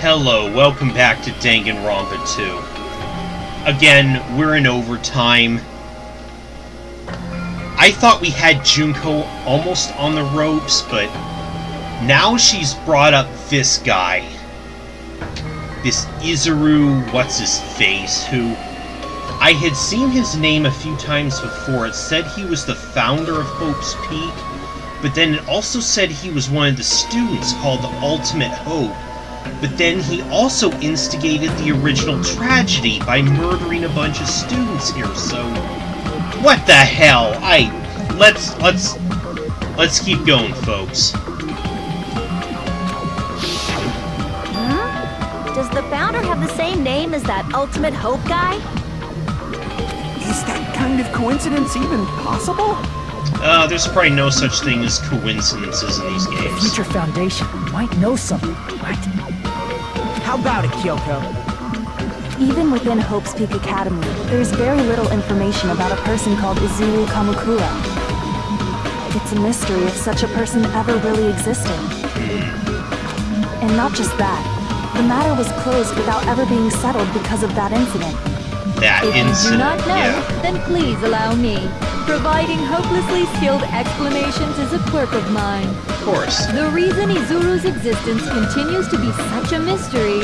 Hello, welcome back to Danganronpa 2. Again, we're in overtime. I thought we had Junko almost on the ropes, but now she's brought up this guy. This Izuru what's-his-face, who I had seen his name a few times before. It said he was the founder of Hope's Peak, but then it also said he was one of the students called the Ultimate Hope. But then he also instigated the original tragedy by murdering a bunch of students here, so... What the hell? Let's keep going, folks. Huh? Does the founder have the same name as that Ultimate Hope guy? Is that kind of coincidence even possible? There's probably no such thing as coincidences in these games. The Future Foundation might know something, right? How about it, Kyoko? Even within Hope's Peak Academy, there's very little information about a person called Izuru Kamakura. It's a mystery if such a person ever really existed. And not just that, the matter was closed without ever being settled because of that incident. If you do not know, then please allow me. Providing hopelessly skilled explanations is a quirk of mine. Of course. The reason Izuru's existence continues to be such a mystery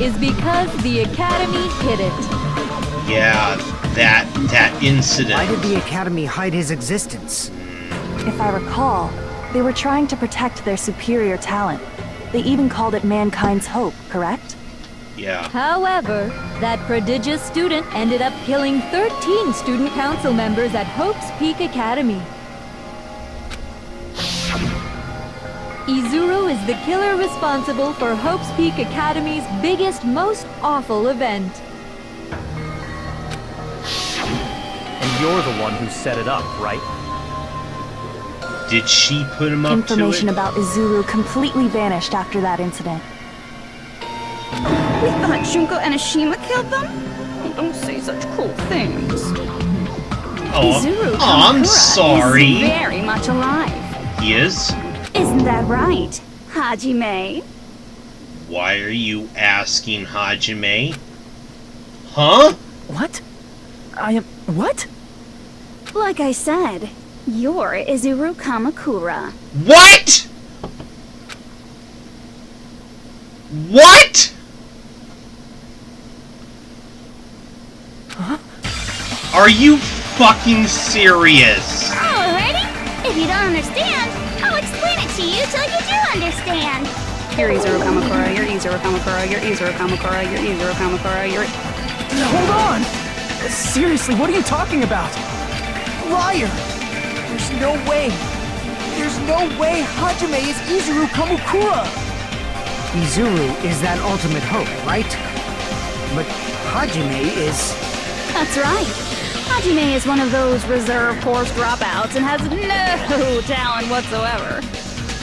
is because the Academy hid it. Yeah, that incident. Why did the Academy hide his existence? If I recall, they were trying to protect their superior talent. They even called it mankind's hope, correct? Yeah. However, that prodigious student ended up killing 13 student council members at Hope's Peak Academy. Izuru is the killer responsible for Hope's Peak Academy's biggest, most awful event. And you're the one who set it up, right? Did she put him up Information to it? about Izuru completely vanished after that incident. We thought Junko and Ashima killed them? Don't say such cruel things. Izuru I'm Kamakura sorry. is very much alive. He is? Isn't that right, Hajime? Why are you asking Hajime? Huh? What? I am... what? Like I said, you're Izuru Kamakura. What? What? Huh? Are you fucking serious? Alrighty. If you don't understand, I'll explain it to you till you do understand. You're Izuru Kamakura, you're Izuru Kamakura, you're Izuru Kamakura, you're Izuru Kamakura, you're... Hold on! Seriously, what are you talking about? Liar! There's no way! There's no way Hajime is Izuru Kamakura! Izuru is that ultimate hope, right? But Hajime is... That's right. Hajime is one of those reserve course dropouts and has no talent whatsoever.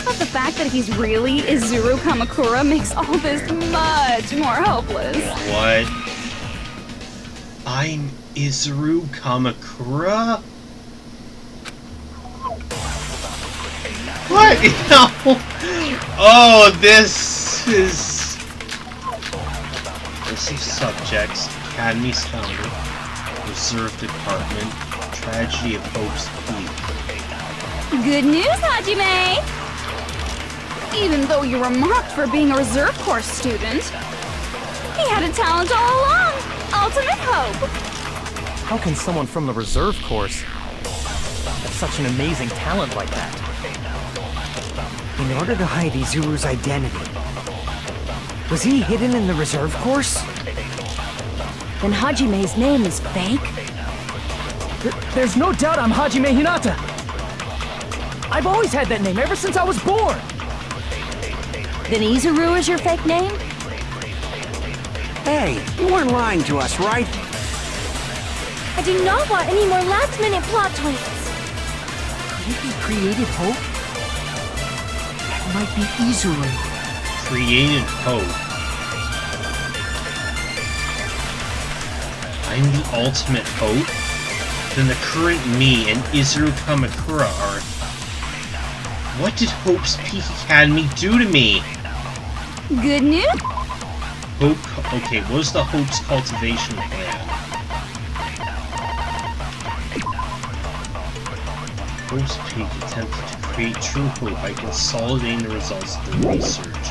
But the fact that he's really Izuru Kamakura makes all this much more hopeless. What? I'm Izuru Kamakura? What? No. Oh, this is subjects. Academy's founder. Reserve Department. Tragedy of Hope's Peak. Good news, Hajime! Even though you were mocked for being a reserve course student, he had a talent all along! Ultimate Hope! How can someone from the reserve course have such an amazing talent like that? In order to hide Izuru's identity, was he hidden in the reserve course? Then Hajime's name is fake? There's no doubt I'm Hajime Hinata! I've always had that name ever since I was born! Then Izuru is your fake name? Hey, you weren't lying to us, right? I do not want any more last-minute plot twists. Could it be created hope? That might be Izuru. Created Hope. I'm the ultimate hope? Then the current me and Izuru Kamakura are... What did Hope's Peak Academy do to me? Good news? Hope. Okay, what was the Hope's cultivation plan? Hope's Peak attempted to create true hope by consolidating the results of the research.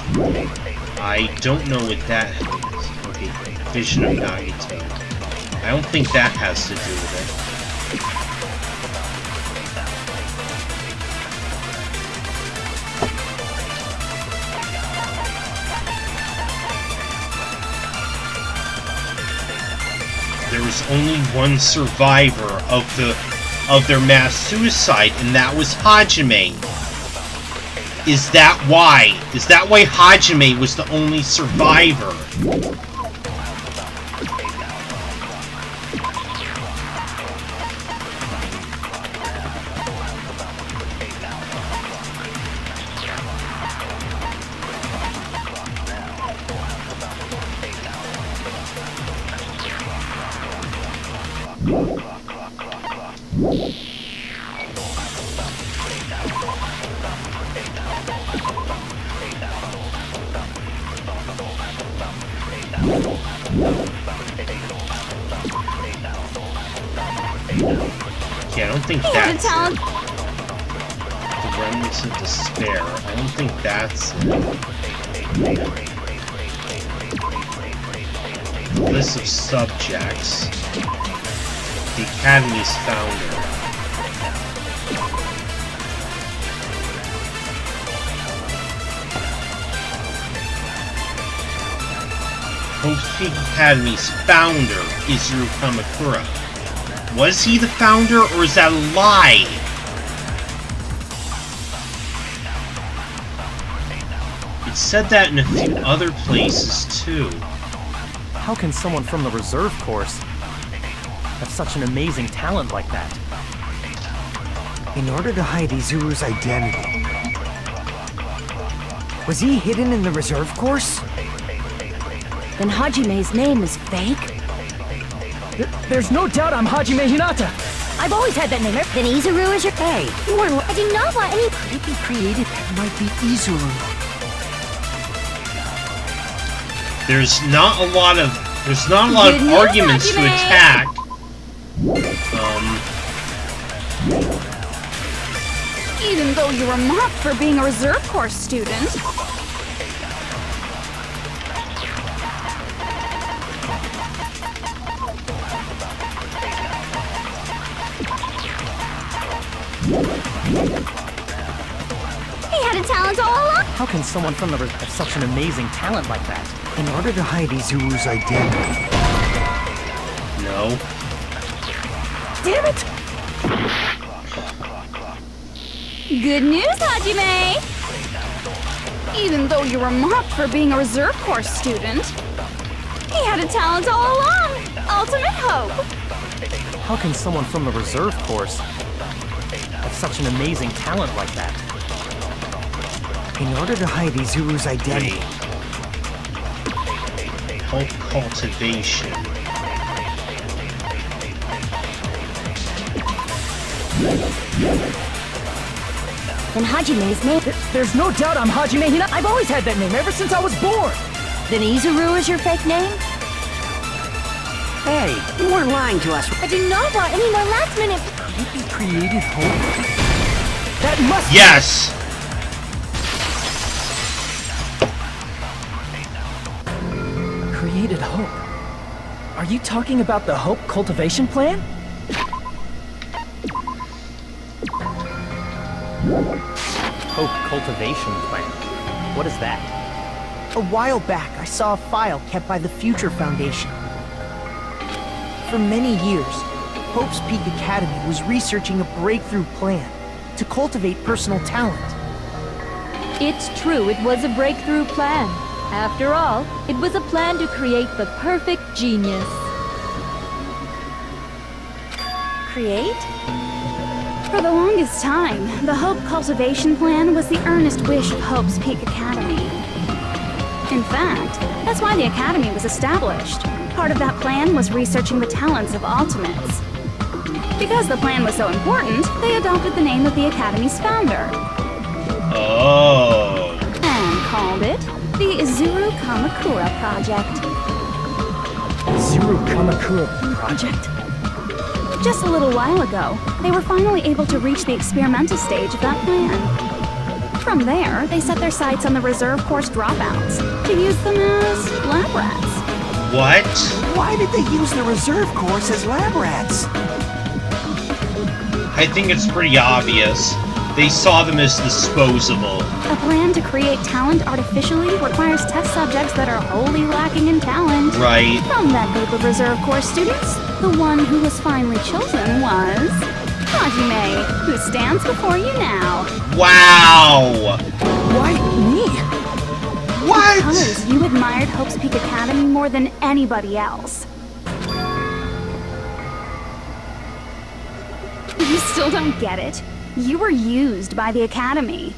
I don't know what that is. Okay, vision of Nagato. I don't think that has to do with it. There was only one survivor of their mass suicide, and that was Hajime. Is that why? Is that why Hajime was the only survivor? Yeah, I don't think that's it. The Remnants of Despair. I don't think that's it. The list of subjects. The Academy's founder. Hope's Peak Academy's founder is Izuru Kamakura. Was he the founder, or is that a lie? It said that in a few other places, too. How can someone from the reserve course have such an amazing talent like that? In order to hide Izuru's identity. Was he hidden in the reserve course? Then Hajime's name is fake? There's no doubt I'm Hajime Hinata! I've always had that name. Then Izuru is your... Hey, you weren't... I do not want any... Could it be created? That might be Izuru. There's not a lot of arguments to attack. Even though you were mocked for being a reserve course student. He had a talent all along. How can someone from the have such an amazing talent like that? In order to hide Izuru's identity. No. Damn it! Good news, Hajime! Even though you were mocked for being a reserve course student, he had a talent all along. Ultimate hope. How can someone from the reserve course have such an amazing talent like that? In order to hide Izuru's identity. Hope cultivation. Then Hajime's name... There's no doubt I'm Hajime Hinata! I've always had that name ever since I was born! Then Izuru is your fake name? Hey, you weren't lying to us. I do not want any more last-minute... Could it be created hope? That must... Yes! Created hope. Are you talking about the Hope Cultivation Plan? Hope cultivation plan. What is that? A while back, I saw a file kept by the Future Foundation. For many years, Hope's Peak Academy was researching a breakthrough plan to cultivate personal talent. It's true, it was a breakthrough plan. After all, it was a plan to create the perfect genius. Create? For the longest time, the Hope Cultivation Plan was the earnest wish of Hope's Peak Academy. In fact, that's why the Academy was established. Part of that plan was researching the talents of Ultimates. Because the plan was so important, they adopted the name of the Academy's founder. Oh. And called it The Izuru Kamakura Project. Zuru Kamakura Project? Just a little while ago, they were finally able to reach the experimental stage of that plan. From there, they set their sights on the reserve course dropouts to use them as lab rats. What? Why did they use the reserve course as lab rats? I think it's pretty obvious. They saw them as disposable. A plan to create talent artificially requires test subjects that are wholly lacking in talent. Right. From that group of reserve course students, the one who was finally chosen was Hajime, who stands before you now. Wow! Why me? What? Because you admired Hope's Peak Academy more than anybody else. You still don't get it. You were used by the Academy.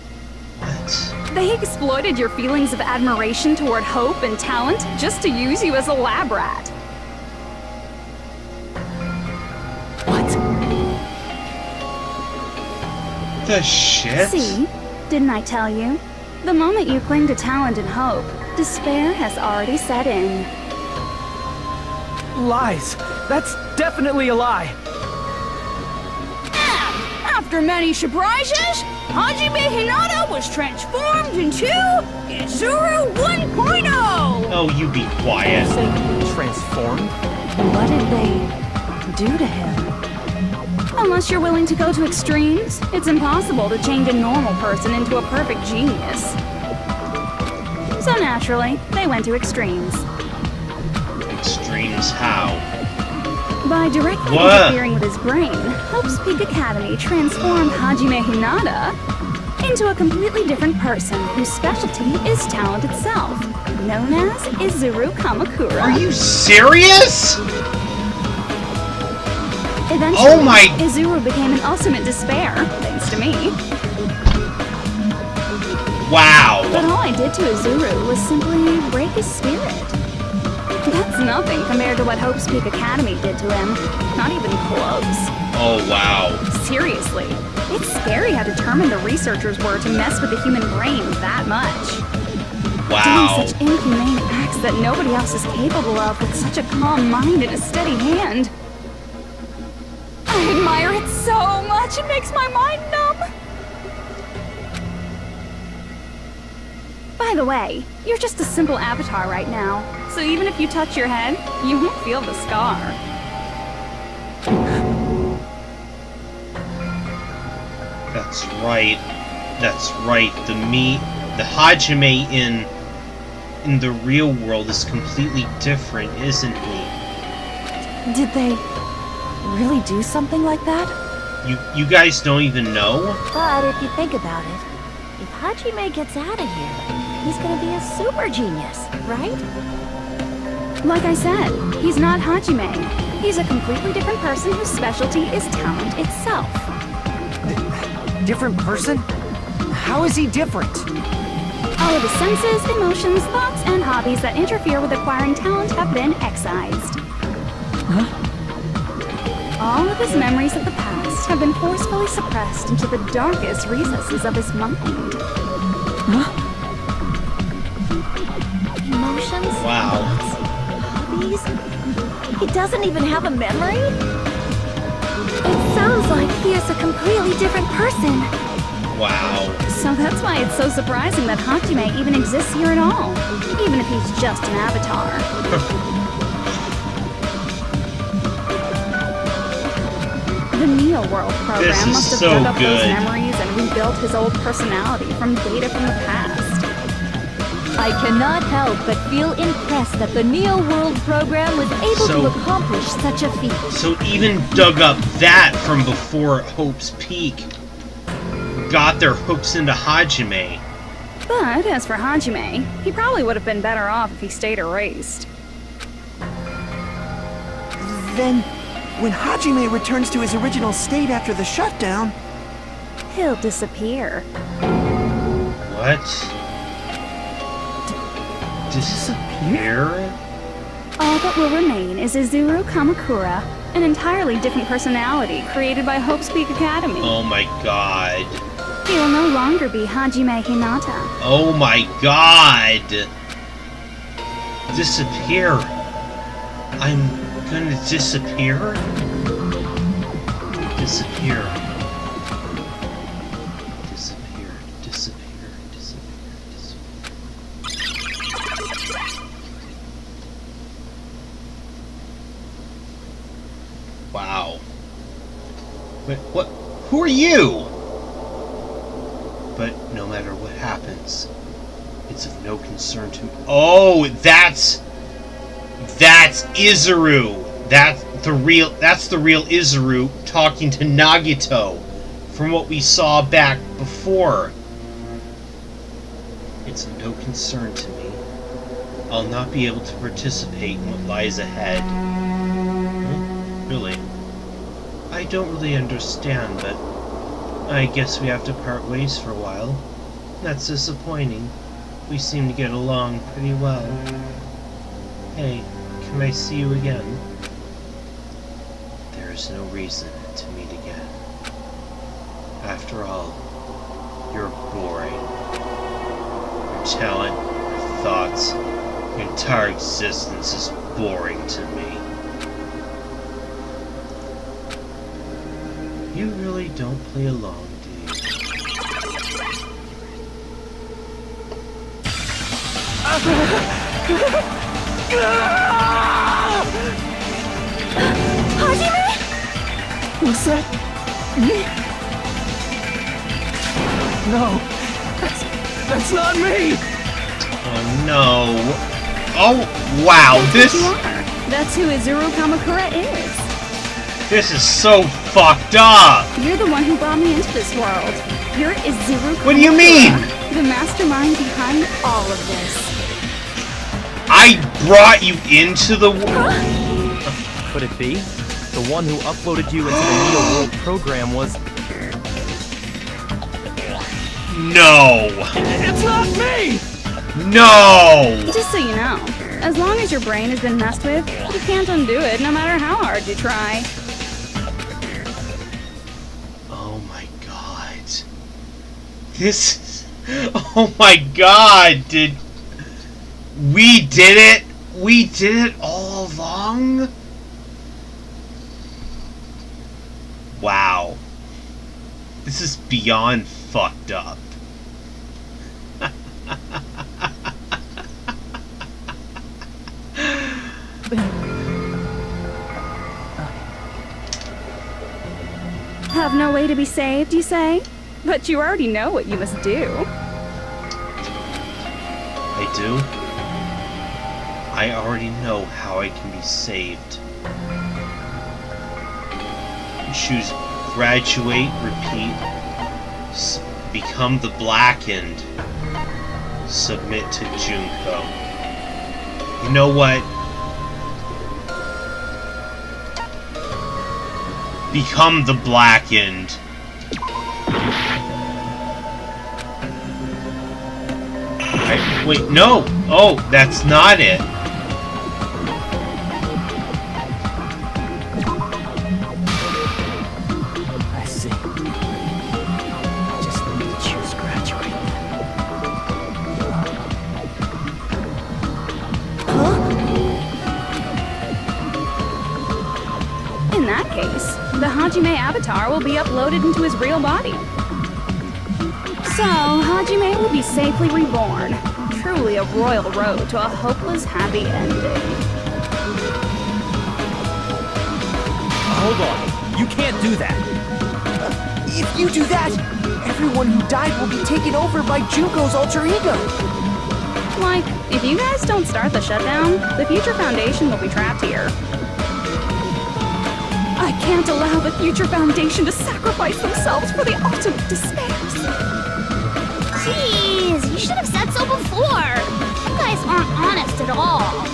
What? They exploited your feelings of admiration toward Hope and talent just to use you as a lab rat. What? The shit? See? Didn't I tell you? The moment you cling to talent and hope, despair has already set in. Lies. That's definitely a lie. After many surprises, Hajime Hinata was transformed into Izuru 1.0! Oh, you be quiet. Say transformed? What did they do to him? Unless you're willing to go to extremes, it's impossible to change a normal person into a perfect genius. So naturally, they went to extremes. Extremes how? By directly What? interfering with his brain, Hope's Peak Academy transformed Hajime Hinata into a completely different person whose specialty is talent itself, known as Izuru Kamakura. Are you serious? Eventually, Oh my- Izuru became an ultimate despair, thanks to me. Wow. But all I did to Izuru was simply break his spirit. That's nothing compared to what Hope's Peak Academy did to him. Not even close. Oh, wow. Seriously, it's scary how determined the researchers were to mess with the human brain that much. Wow. Doing such inhumane acts that nobody else is capable of with such a calm mind and a steady hand. I admire it so much, it makes my mind numb. By the way, you're just a simple avatar right now, so even if you touch your head, you won't feel the scar. That's right. That's right. The Hajime in the real world is completely different, isn't he? Did they really do something like that? You guys don't even know? But if you think about it, if Hajime gets out of here, he's gonna be a super genius, right? Like I said, he's not Hajime. He's a completely different person whose specialty is talent itself. Different person? How is he different? All of his senses, emotions, thoughts, and hobbies that interfere with acquiring talent have been excised. All of his memories of the past have been forcefully suppressed into the darkest recesses of his mind. Emotions? Wow. Hobbies? He doesn't even have a memory? It sounds like he is a completely different person. Wow. So that's why it's so surprising that Hajime even exists here at all, even if he's just an avatar. The Neo World program This is must have so dug up those good. memories and rebuilt his old personality from data from the past. I cannot help but feel impressed that the Neo World program was able So- to accomplish such a feat. So even dug up that from before Hope's Peak. Got their hooks into Hajime. But as for Hajime, he probably would have been better off if he stayed erased. Then, when Hajime returns to his original state after the shutdown, He'll disappear. What? Disappear? All that will remain is Izuru Kamakura, an entirely different personality created by Hope's Peak Academy. Oh my god. He will no longer be Hajime Hinata. Oh my god! Disappear. I'm gonna disappear? Disappear. Disappear, disappear, disappear, disappear. Wow. Wait, what? Who are you? But no matter what happens, it's of no concern to me. Oh, that's Izuru. That's the real Izuru talking to Nagito from what we saw back before. It's of no concern to me. I'll not be able to participate in what lies ahead. Huh? Really? I don't really understand, but I guess we have to part ways for a while. That's disappointing. We seem to get along pretty well. Hey, can I see you again? There's no reason to meet again. After all, you're boring. Your talent, your thoughts, your entire existence is boring to me. You really don't play along, do you? Hajime? Was that me? No, that's not me. Oh no! Oh wow! That's what you are. That's who Izuru Kamakura is. This is so fucked up! You're the one who brought me into this world. You're Izuru Kamakura. What do you mean? The mastermind behind all of this. I brought you into the world. Could it be? The one who uploaded you into the Neo World program was... No! It's not me! No! Just so you know, as long as your brain has been messed with, you can't undo it no matter how hard you try. Oh my god. This is... Oh my god, we did it? We did it all along? Wow. This is beyond fucked up. Have no way to be saved, you say? But you already know what you must do. I do? I already know how I can be saved. Choose graduate, repeat, become the blackened, submit to Junko. You know what? Become the blackened. Wait, no! Oh, that's not it. I see. Just need to choose graduate. In that case, the Hajime avatar will be uploaded into his real body. So, Hajime will be safely reborn. Truly a royal road to a hopeless happy ending. Hold on. You can't do that. If you do that, everyone who died will be taken over by Junko's alter ego. Like, if you guys don't start the shutdown, the Future Foundation will be trapped here. I can't allow the Future Foundation to sacrifice themselves for the ultimate despair. Jeez, you should have said so before. You guys aren't honest at all.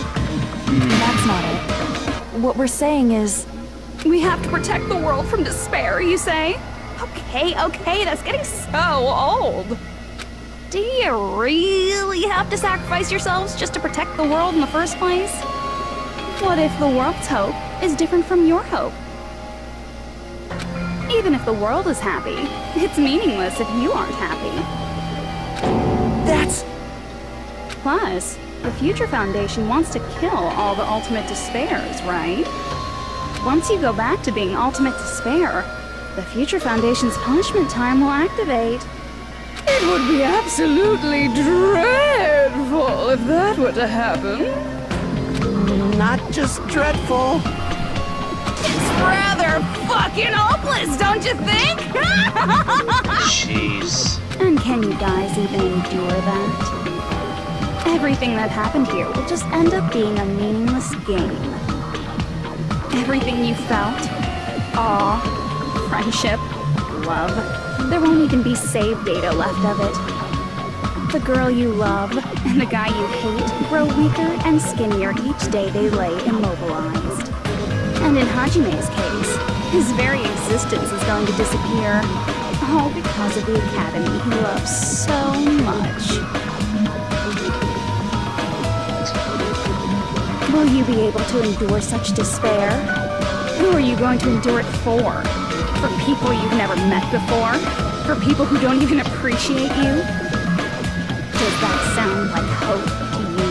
That's not it. What we're saying is... We have to protect the world from despair, you say? Okay, that's getting so old. Do you really have to sacrifice yourselves just to protect the world in the first place? What if the world's hope is different from your hope? Even if the world is happy, it's meaningless if you aren't happy. That's... Plus, the Future Foundation wants to kill all the Ultimate Despairs, right? Once you go back to being Ultimate Despair, the Future Foundation's punishment time will activate. It would be absolutely dreadful if that were to happen. not just dreadful. It's rather fucking hopeless, don't you think? Jeez. And can you guys even endure that? Everything that happened here will just end up being a meaningless game. Everything you felt, awe, friendship, love, there won't even be save data left of it. The girl you love and the guy you hate grow weaker and skinnier each day they lay immobilized. And in Hajime's case, his very existence is going to disappear, all because of the academy he loves so much. Will you be able to endure such despair? Who are you going to endure it for? For people you've never met before? For people who don't even appreciate you? Does that sound like hope to you?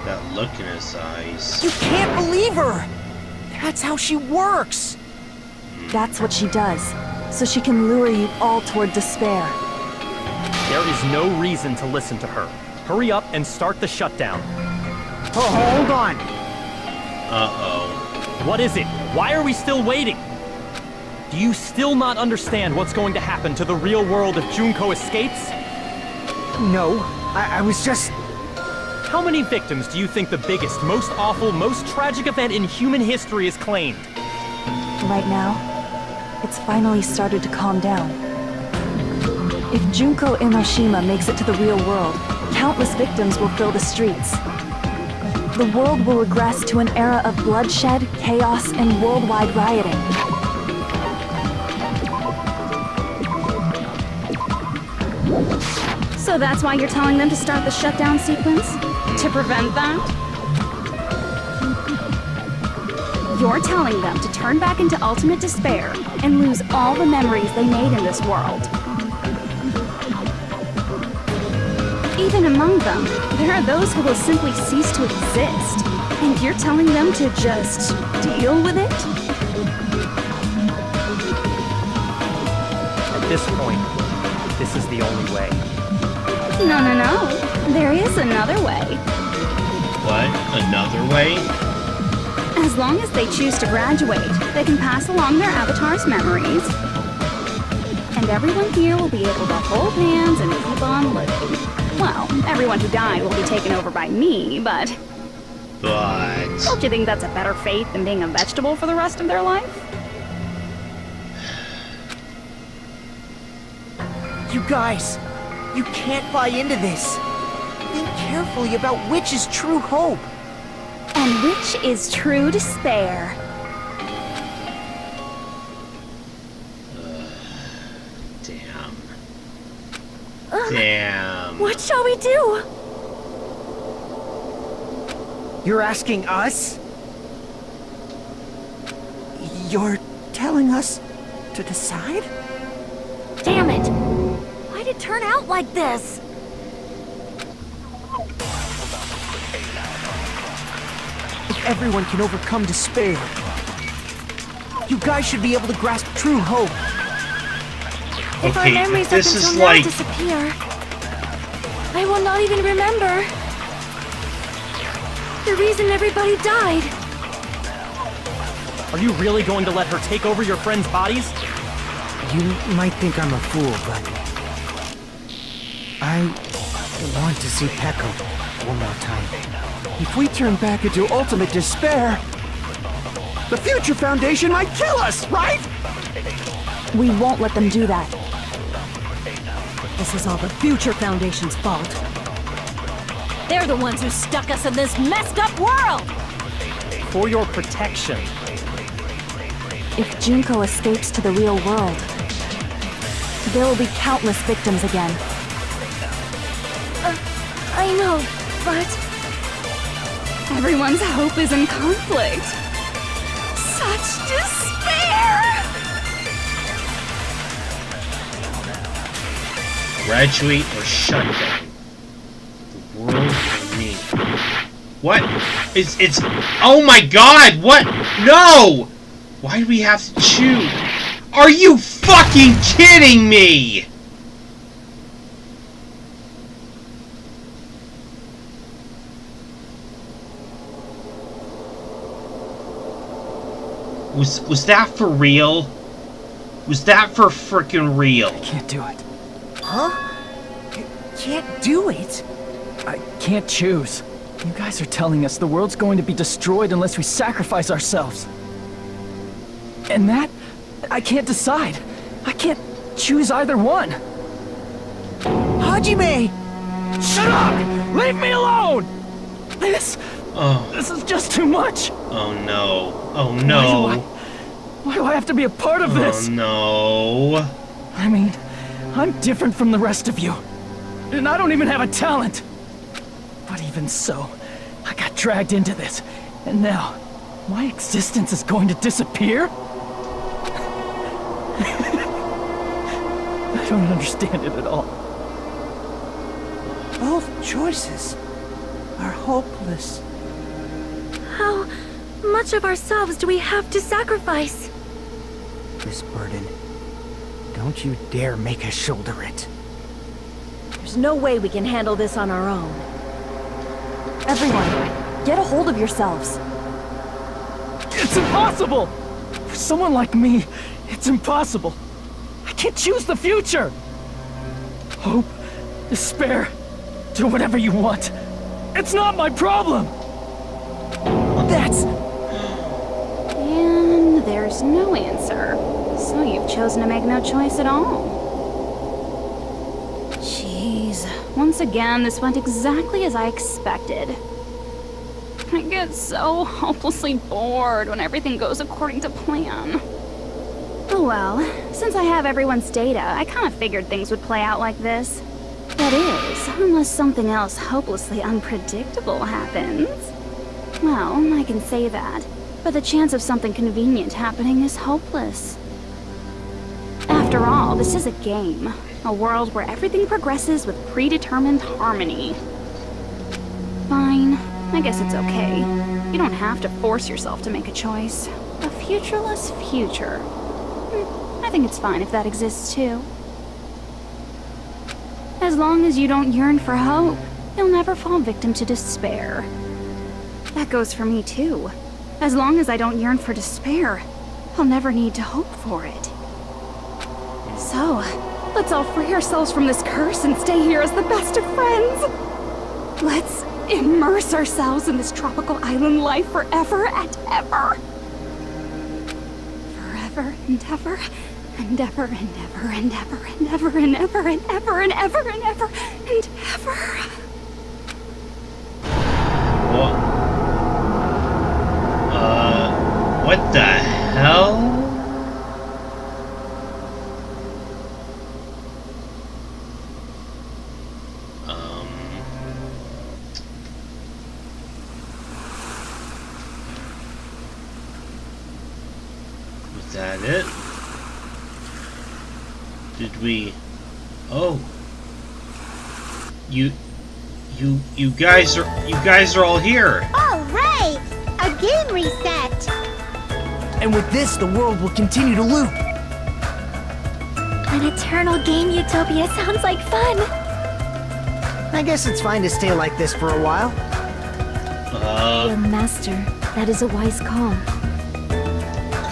That look in his eyes. You can't believe her! That's how she works! That's what she does, so she can lure you all toward despair. There is no reason to listen to her. Hurry up and start the shutdown. Oh, hold on! Uh-oh. What is it? Why are we still waiting? Do you still not understand what's going to happen to the real world if Junko escapes? No, I was just... How many victims do you think the biggest, most awful, most tragic event in human history has claimed? Right now, it's finally started to calm down. If Junko Inoshima makes it to the real world, countless victims will fill the streets. The world will regress to an era of bloodshed, chaos, and worldwide rioting. So that's why you're telling them to start the shutdown sequence? To prevent that? You're telling them to turn back into ultimate despair and lose all the memories they made in this world. Even among them, there are those who will simply cease to exist, and you're telling them to just deal with it? At this point, this is the only way. No. There is another way. What? Another way? As long as they choose to graduate, they can pass along their avatar's memories. And everyone here will be able to hold hands and keep on living. Well, everyone who died will be taken over by me, but... Don't you think that's a better fate than being a vegetable for the rest of their life? You guys, you can't buy into this. Think carefully about which is true hope. And which is true despair. Damn. What shall we do? You're asking us? You're telling us to decide? Damn it! Why'd it turn out like this? If everyone can overcome despair, you guys should be able to grasp true hope. If our Okay, memories this up is until now like- disappear, I will not even remember the reason everybody died. Are you really going to let her take over your friends' bodies? You might think I'm a fool, but... I want to see Peko one more time. If we turn back into ultimate despair, the Future Foundation might kill us, right? We won't let them do that. This is all the Future Foundation's fault. They're the ones who stuck us in this messed up world! For your protection. If Junko escapes to the real world, there will be countless victims again. I know, but... Everyone's hope is in conflict. Such despair! Graduate or shut down. The world for me. What? It's... Oh my god! What? No! Why do we have to choose? Are you fucking kidding me? Was that for real? Was that for frickin' real? I can't do it. Huh? You can't do it? I can't choose. You guys are telling us the world's going to be destroyed unless we sacrifice ourselves. And that, I can't decide. I can't choose either one. Hajime! Shut up! Leave me alone! This is just too much. Oh no. Oh no. Why do I have to be a part of this? Oh no. I mean, I'm different from the rest of you. And I don't even have a talent. But even so, I got dragged into this. And now, my existence is going to disappear? I don't understand it at all. Both choices are hopeless. How much of ourselves do we have to sacrifice? This burden, don't you dare make us shoulder it. There's no way we can handle this on our own. Everyone, get a hold of yourselves. It's impossible! For someone like me, it's impossible. I can't choose the future! Hope, despair, do whatever you want. It's not my problem! That's... And there's no answer. So you've chosen to make no choice at all. Jeez. Once again, this went exactly as I expected. I get so hopelessly bored when everything goes according to plan. Oh well, since I have everyone's data, I kind of figured things would play out like this. That is, unless something else hopelessly unpredictable happens. Well, I can say that, but the chance of something convenient happening is hopeless. After all, this is a game. A world where everything progresses with predetermined harmony. Fine. I guess it's okay. You don't have to force yourself to make a choice. A futureless future. I think it's fine if that exists too. As long as you don't yearn for hope, you'll never fall victim to despair. That goes for me too. As long as I don't yearn for despair, I'll never need to hope for it. So, let's all free ourselves from this curse and stay here as the best of friends. Let's immerse ourselves in this tropical island life forever and ever. Forever and ever, and ever and ever and ever and ever and ever and ever and ever and ever and ever. What the hell? Was that it? Did we... Oh. You guys are all here. All right! A game reset! And with this, the world will continue to loop. An eternal game utopia sounds like fun. I guess it's fine to stay like this for a while. Your master, that is a wise call.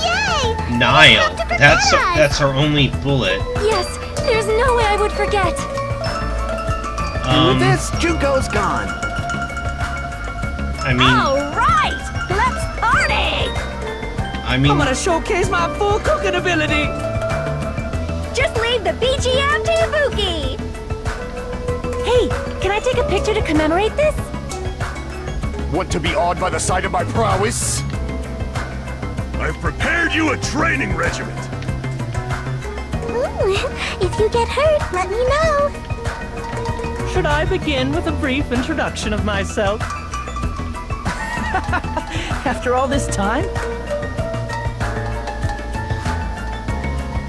Yay! Niall, that's our only bullet. Yes, there's no way I would forget. And with this, Junko's gone. I mean... Alright! Let's party! I mean... I'm gonna showcase my full cooking ability! Just leave the BGM to Ibuki! Hey, can I take a picture to commemorate this? Want to be awed by the sight of my prowess? I've prepared you a training regiment. Ooh, if you get hurt, let me know. Should I begin with a brief introduction of myself? After all this time?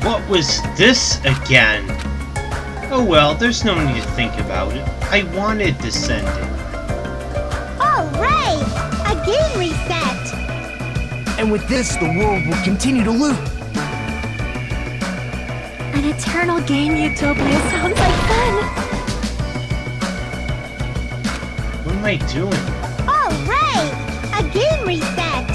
What was this again? Oh well, there's no need to think about it. I wanted this ending. All right! A game reset! And with this, the world will continue to loop. An eternal game utopia sounds like fun. What am I doing? All right! A game reset!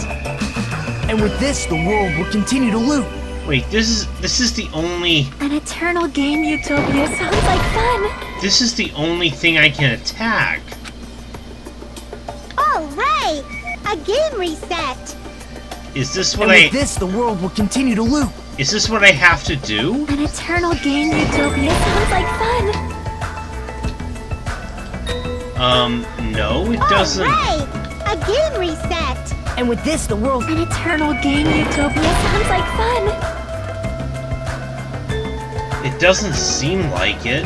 And with this, the world will continue to loop. Wait, this is the only... An eternal game utopia sounds like fun. This is the only thing I can attack. All right! A game reset! Is this what And with this, the world will continue to loop. Is this what I have to do? An eternal game utopia sounds like fun. No, it doesn't. All right! A game reset! And with this, the world... An eternal game utopia sounds like fun. It doesn't seem like it.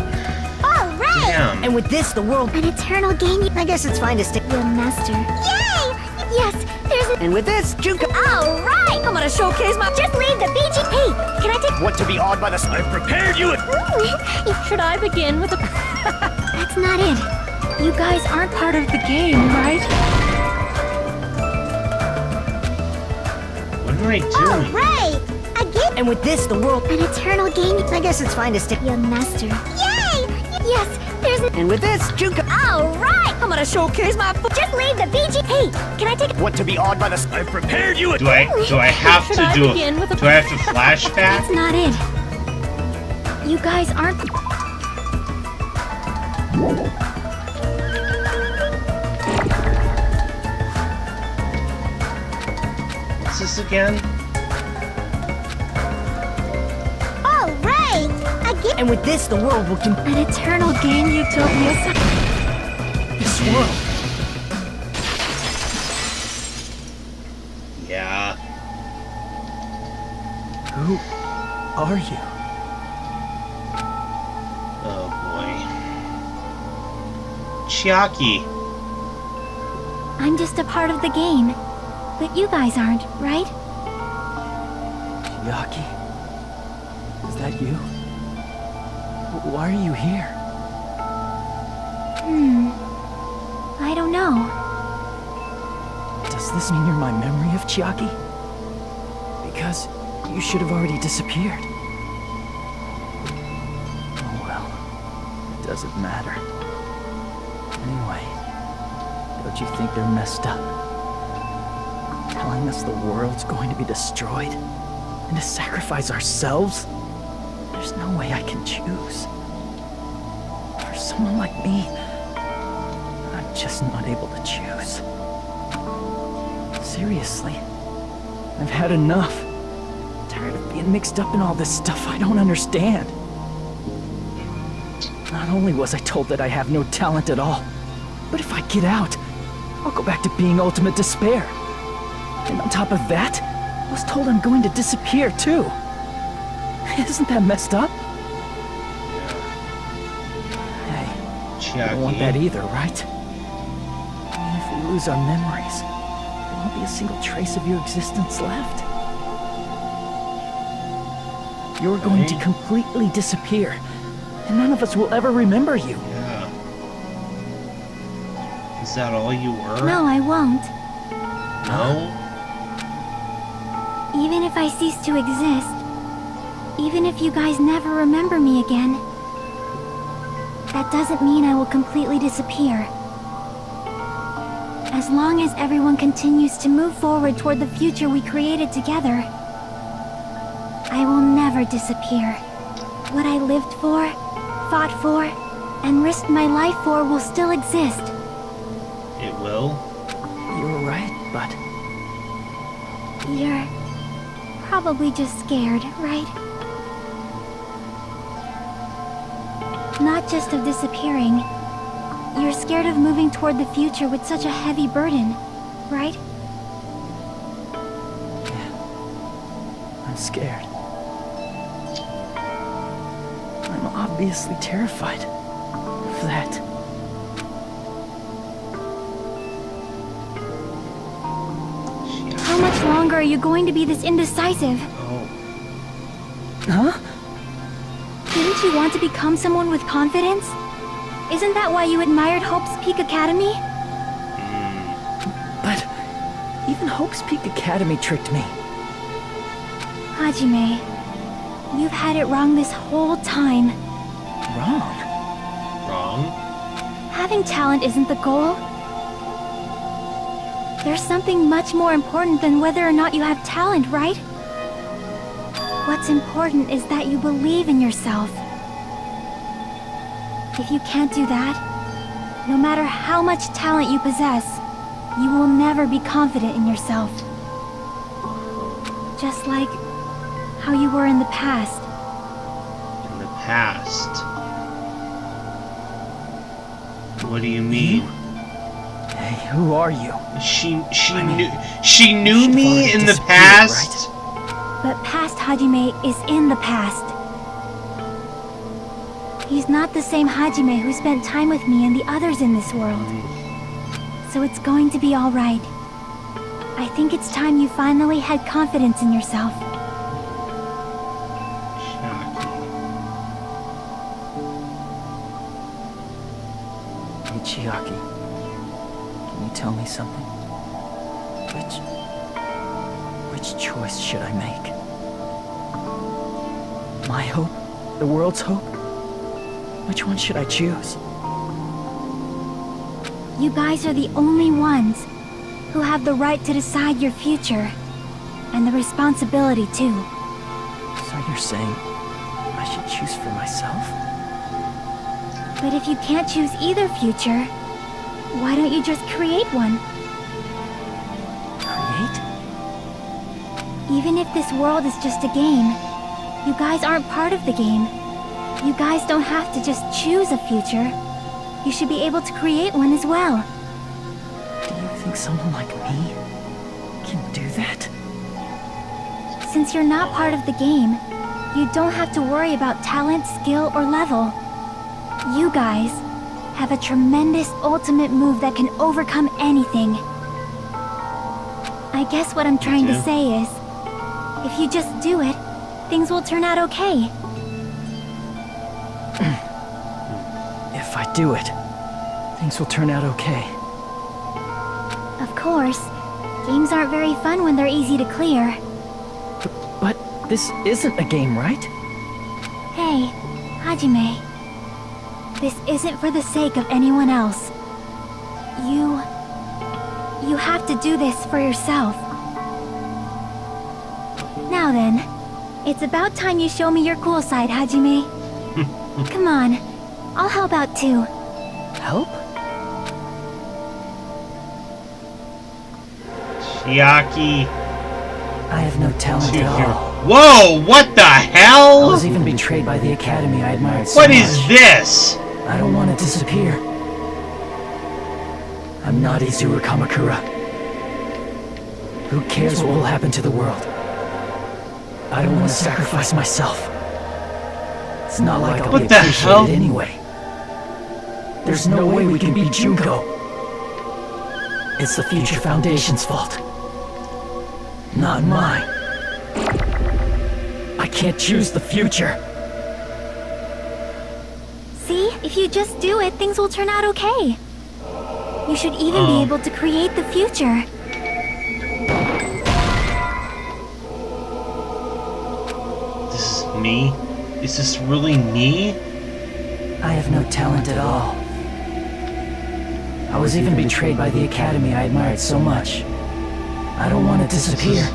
All right! Damn. And with this, the world... An eternal game. I guess it's fine to stick... The master. Yay! Yes, there's a... And with this, Junko... All right! I'm gonna showcase my. Just leave the BG... Hey, can I take... Want to be awed by the... I've prepared you a... Should I begin with a? That's not it. You guys aren't part of the game, right? What am I All doing? right! A game... And with this, the world... An eternal game... I guess it's fine to stick... Your master. Yay! Yes, there's a... And with this, Junko... All right! I'm gonna showcase my. Just leave the BG... Hey, can I take... Want to be awed by the... I've prepared you a... Do I have Should to I do begin with a- Do I have to flashback? That's not it. You guys aren't. What's this again? All right! A game... And with this, the world will... An eternal game utopia. This world. Yeah. Who are you? Oh boy. Chiaki. I'm just a part of the game, but you guys aren't, right? Yaki? Is that you? Why are you here? I don't know. Does this mean you're my memory of Chiaki? Because you should have already disappeared. Oh well, it doesn't matter. Anyway, don't you think they're messed up? Telling us the world's going to be destroyed? And to sacrifice ourselves? There's no way I can choose. For someone like me, I'm just not able to choose. Seriously, I've had enough. Tired of being mixed up in all this stuff I don't understand. Not only was I told that I have no talent at all, but if I get out, I'll go back to being ultimate despair. And on top of that, I was told I'm going to disappear too. Isn't that messed up? Hey, I don't want that Chiaki. either, right? I mean, if we lose our memories, there won't be a single trace of your existence left. You're going to completely disappear, and none of us will ever remember you. Yeah. Is that all you were? No, I won't. No? Even if I cease to exist, even if you guys never remember me again, that doesn't mean I will completely disappear. As long as everyone continues to move forward toward the future we created together, I will never disappear. What I lived for, fought for, and risked my life for will still exist. It will? You're right, but You're probably just scared, right? Not just of disappearing. You're scared of moving toward the future with such a heavy burden, right? yeah, I'm scared. I'm obviously terrified of that. longer are you going to be this indecisive? Oh. Huh? Didn't you want to become someone with confidence? Isn't that why you admired Hope's Peak Academy? But even Hope's Peak Academy tricked me. Hajime, you've had it wrong this whole time. Wrong? Wrong? Having talent isn't the goal. There's something much more important than whether or not you have talent, right? What's important is that you believe in yourself. If you can't do that, no matter how much talent you possess, you will never be confident in yourself. Just like how you were in the past. In the past? What do you mean? Hey, who are you? She knew me in the past? Right? But past Hajime is in the past. He's not the same Hajime who spent time with me and the others in this world. So it's going to be alright. I think it's time you finally had confidence in yourself. Hey, Chiaki. Can you tell me something? Which choice should I make? My hope? The world's hope? Which one should I choose? You guys are the only ones who have the right to decide your future. And the responsibility, too. So you're saying I should choose for myself? But if you can't choose either future, why don't you just create one? Create? Even if this world is just a game, you guys aren't part of the game. You guys don't have to just choose a future. You should be able to create one as well. Do you think someone like me can do that? Since you're not part of the game, you don't have to worry about talent, skill, or level. You guys have a tremendous ultimate move that can overcome anything. I guess what I'm trying to say is, if you just do it, things will turn out okay. If I do it, things will turn out okay. Of course, games aren't very fun when they're easy to clear. But this isn't a game, right? Hey, Hajime. This isn't for the sake of anyone else. You have to do this for yourself. Now then, it's about time you show me your cool side, Hajime. Come on, I'll help out too. Help? Chiaki. I have no talent at all. Whoa, what the hell? I was even betrayed by the academy I admired so What much. is this? I don't want to disappear. I'm not Izuru Kamakura. Who cares what will happen to the world? I don't want to sacrifice myself. It's not like I'll be appreciated anyway. There's no way we can beat Junko. It's the Future Foundation's fault. Not mine. I can't choose the future. See, if you just do it, things will turn out okay. You should even be able to create the future. This is me? Is this really me? I have no talent at all. I was even betrayed by the academy I admired so much. I don't want to disappear.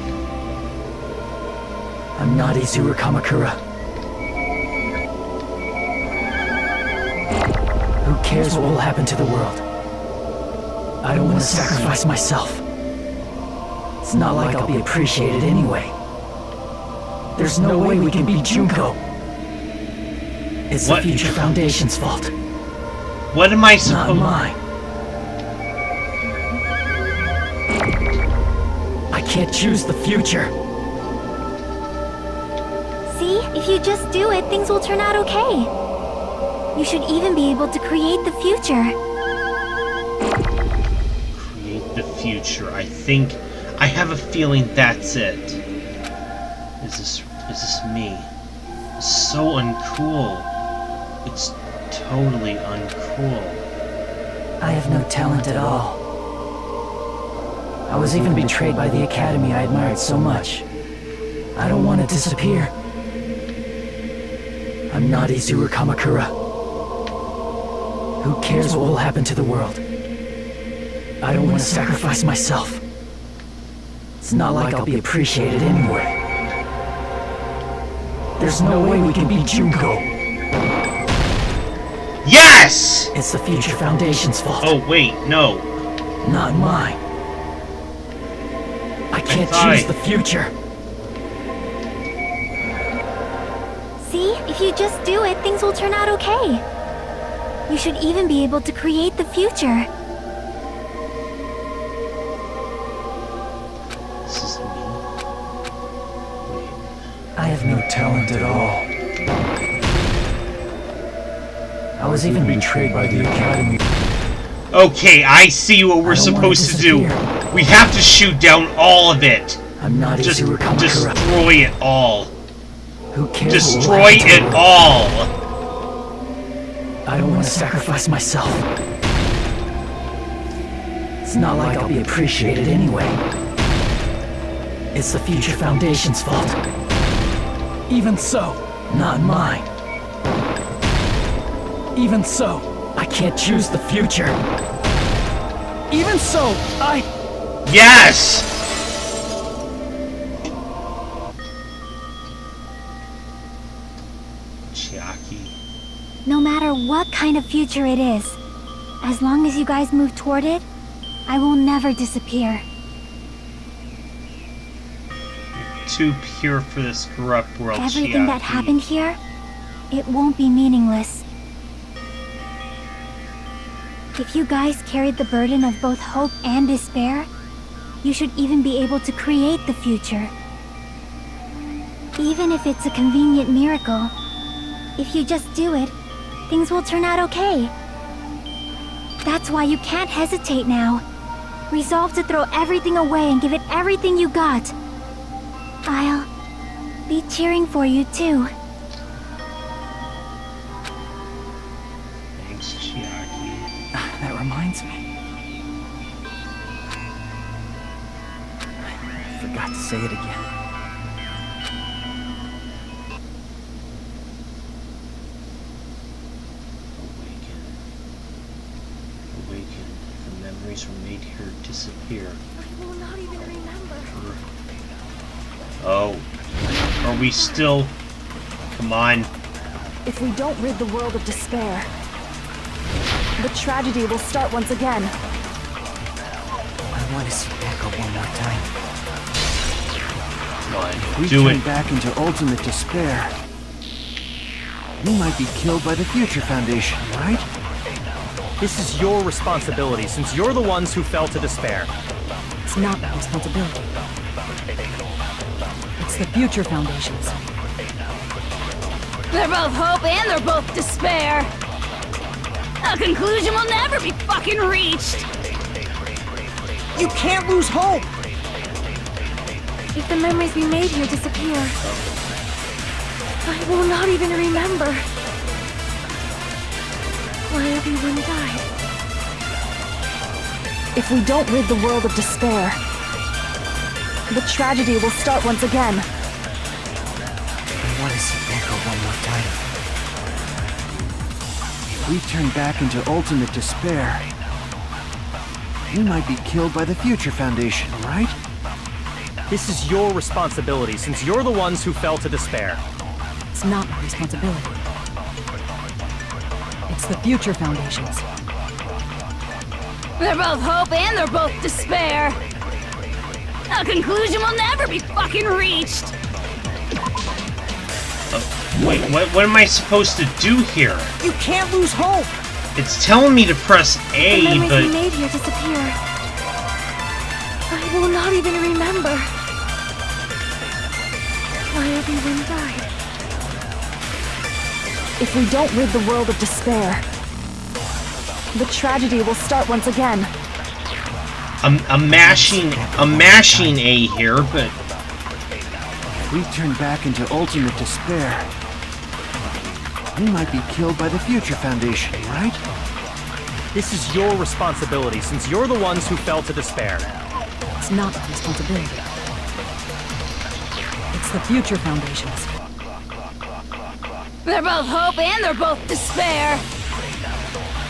I'm not Izuru Kamakura. Who cares what will happen to the world? I don't want to sacrifice myself. It's not like I'll be appreciated anyway. There's no way we can beat Junko. It's the Future Foundation's fault. What am I supposed... Not mine. I can't choose the future. See, if you just do it, things will turn out okay. You should even be able to create the future. Create the future. I think I have a feeling that's it. Is this me? It's so uncool. It's totally uncool. I have no talent at all. I was even betrayed by the academy I admired so much. I don't want to disappear. I'm not Izuru Kamakura. Who cares what will happen to the world? I don't want to sacrifice myself. It's not like I'll be appreciated anyway. There's no way we can beat Junko. Yes! It's the Future Foundation's fault. Oh, wait, no. Not mine. I can't choose the future. See? If you just do it, things will turn out okay. You should even be able to create the future. This is me. Wait. I have no talent at all. I was even betrayed by the academy. Okay, I see what we're supposed to do. We have to shoot down all of it. I'm not Just Izuru Kamakura. destroy it all. Who cares? Destroy it all. I don't want to sacrifice myself. It's not like I'll be appreciated anyway. It's the Future Foundation's fault. Even so, not mine. Even so, I can't choose the future. Even so, Yes! Chiaki. No matter what kind of future it is, as long as you guys move toward it, I will never disappear. Too pure for this corrupt world, Everything that Chiaki. happened here, it won't be meaningless. If you guys carried the burden of both hope and despair, you should even be able to create the future. Even if it's a convenient miracle, if you just do it, things will turn out okay. That's why you can't hesitate now. Resolve to throw everything away and give it everything you got. I'll be cheering for you too. Thanks, Chiaki. that reminds me. I forgot to say it again. Awaken. The memories were made here disappear. I will not even remember. Oh. Are we still... Come on. If we don't rid the world of despair, the tragedy will start once again. I want to see Echo one more time. Come on. We Do turn it. back into ultimate despair. We might be killed by the Future Foundation, right? This is your responsibility, since you're the ones who fell to despair. It's not my responsibility. It's the Future Foundation's. They're both hope and they're both despair. A conclusion will never be fucking reached. You can't lose hope! If the memories we made here disappear, I will not even remember why everyone died. If we don't rid the world of despair, the tragedy will start once again. I want to see Echo one more time. If we turn back into ultimate despair, we might be killed by the Future Foundation, right? This is your responsibility, since you're the ones who fell to despair. It's not my responsibility. It's the Future Foundation's. They're both hope and they're both despair. A conclusion will never be fucking reached. Wait, what am I supposed to do here? You can't lose hope! It's telling me to press The A, memories but... we made here disappear. I will not even remember why everyone died. If we don't rid the world of despair, the tragedy will start once again. I'm mashing A here, but If we turn back into ultimate despair, we might be killed by the Future Foundation, right? This is your responsibility, since you're the ones who fell to despair. It's not a responsibility. It's the Future Foundation's. They're both hope and they're both despair.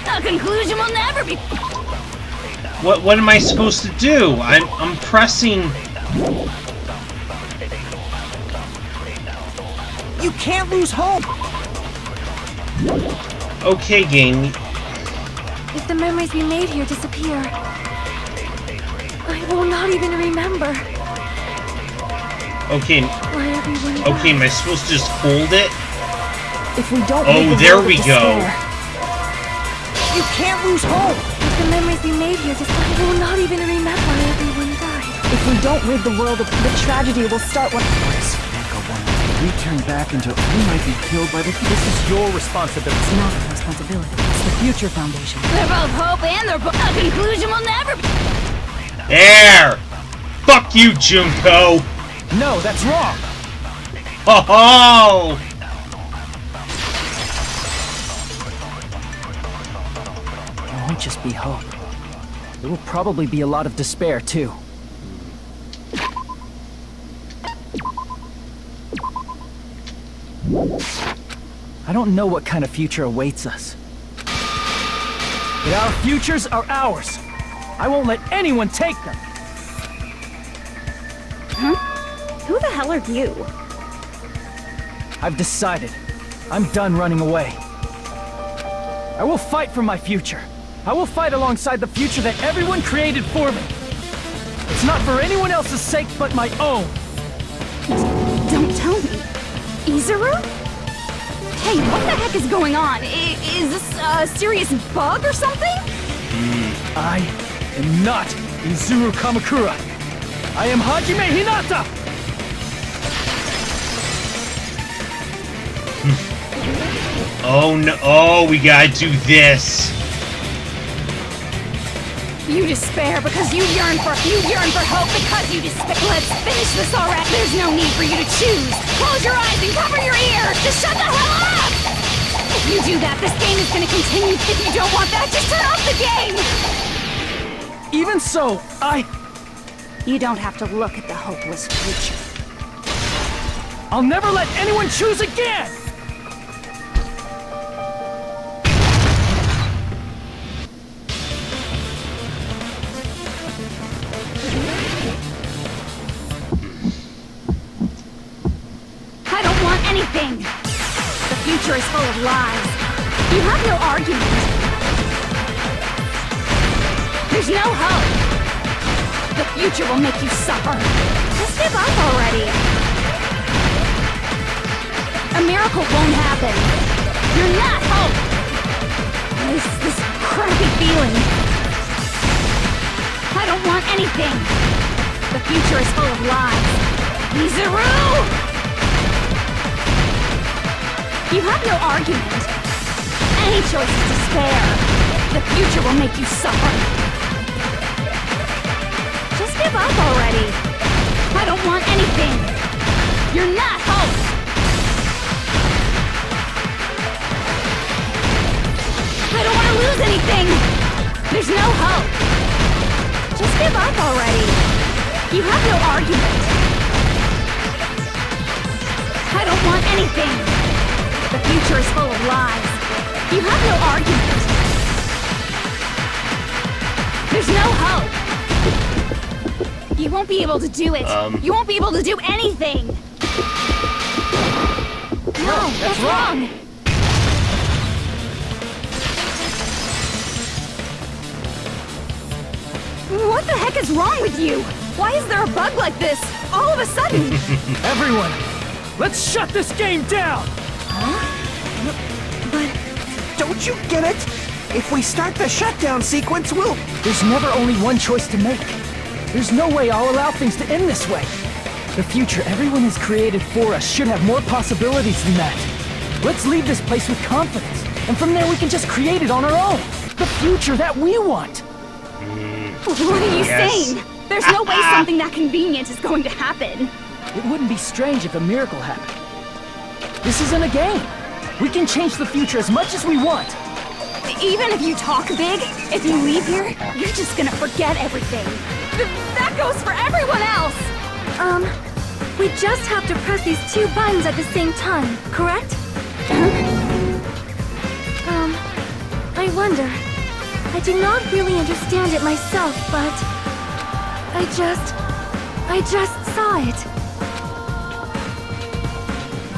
A conclusion will never be. what am I supposed to do? I'm pressing. You can't lose hope! Okay, game. If the memories we made here disappear, I will not even remember Okay, why everyone died. okay. Am I supposed to just hold it? If we don't Oh, rid the there world of we go. despair, You can't lose hope! If the memories we made here disappear, I will not even remember why everyone died. if we don't rid the world of the tragedy will start when. If we turn back into, we might be killed by the Future. This is your responsibility. It's not a responsibility. It's the Future Foundation. They're both hope and they're both. A conclusion will never be. There! Fuck you, Junko! No, that's wrong. Ho ho! It won't just be hope. There will probably be a lot of despair, too. I don't know what kind of future awaits us. But our futures are ours. I won't let anyone take them. Who the hell are you? I've decided. I'm done running away. I will fight for my future. I will fight alongside the future that everyone created for me. It's not for anyone else's sake but my own. Don't tell me. Izuru? Hey, what the heck is going on? Is this a serious bug or something? I am not Izuru Kamakura. I am Hajime Hinata! Oh no! Oh, we gotta do this. You despair because you yearn for hope because you despair. Let's finish this already. There's no need for you to choose. Close your eyes and cover your ears. Just shut the hell up! If you do that, this game is gonna continue. If you don't want that, just turn off the game! Even so, You don't have to look at the hopeless future. I'll never let anyone choose again! I don't want anything! The future is full of lies. You have no argument. There's no hope. The future will make you suffer. Just give up already. A miracle won't happen. You're not hope. This crappy feeling. I don't want anything. The future is full of lies. Izuru! You have no argument. Any choice is despair. The future will make you suffer. Just give up already. I don't want anything. You're not hope. I don't want to lose anything. There's no hope. Just give up already. You have no argument. I don't want anything. The future is full of lies. You have no argument. There's no hope. You won't be able to do it. You won't be able to do anything. No, that's wrong. What the heck is wrong with you? Why is there a bug like this all of a sudden? Everyone, let's shut this game down! Don't you get it? If we start the shutdown sequence, we'll... There's never only one choice to make. There's no way I'll allow things to end this way. The future everyone has created for us should have more possibilities than that. Let's leave this place with confidence, and from there we can just create it on our own. The future that we want. What are you Yes. saying? There's no way something that convenient is going to happen. It wouldn't be strange if a miracle happened. This isn't a game. We can change the future as much as we want. Even if you talk big, if you leave here, you're just gonna forget everything. That goes for everyone else! We just have to press these two buttons at the same time, correct? I wonder. I do not really understand it myself, but... I just saw it.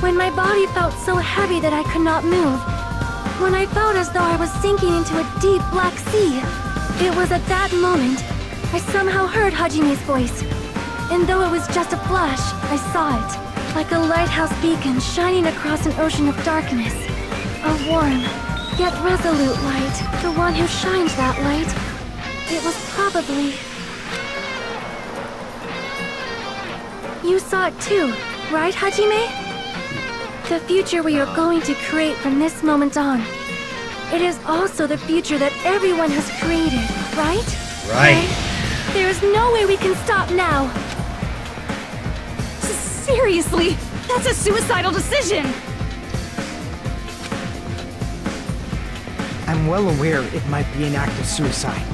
When my body felt so heavy that I could not move, when I felt as though I was sinking into a deep black sea, it was at that moment I somehow heard Hajime's voice. And though it was just a flash, I saw it, like a lighthouse beacon shining across an ocean of darkness. A warm, yet resolute light, the one who shines that light. It was probably... You saw it too, right, Hajime? The future we are going to create from this moment on. It is also the future that everyone has created, right? Right. There is no way we can stop now. Seriously, that's a suicidal decision! I'm well aware it might be an act of suicide.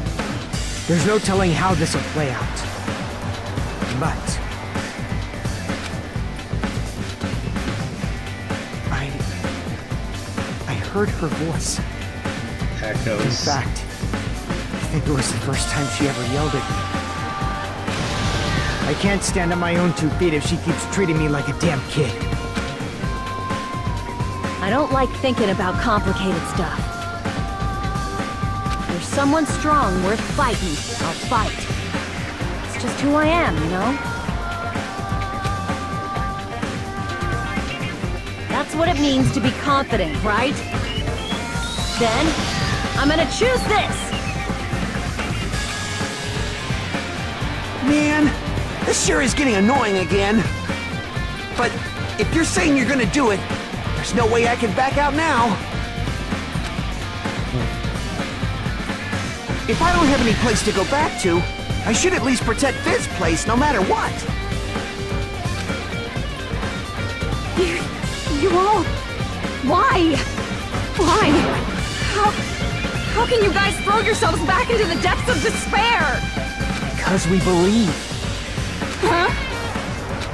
There's no telling how this will play out. But... I heard her voice. Echoes. In fact, I think it was the first time she ever yelled at me. I can't stand on my own 2 feet if she keeps treating me like a damn kid. I don't like thinking about complicated stuff. If there's someone strong worth fighting, I'll fight. It's just who I am, you know? That's what it means to be confident, right? Then, I'm gonna choose this! Man, this sure is getting annoying again. But if you're saying you're gonna do it, there's no way I can back out now. If I don't have any place to go back to, I should at least protect this place no matter what. You all... Why? Why? How can you guys throw yourselves back into the depths of despair? Because we believe. Huh?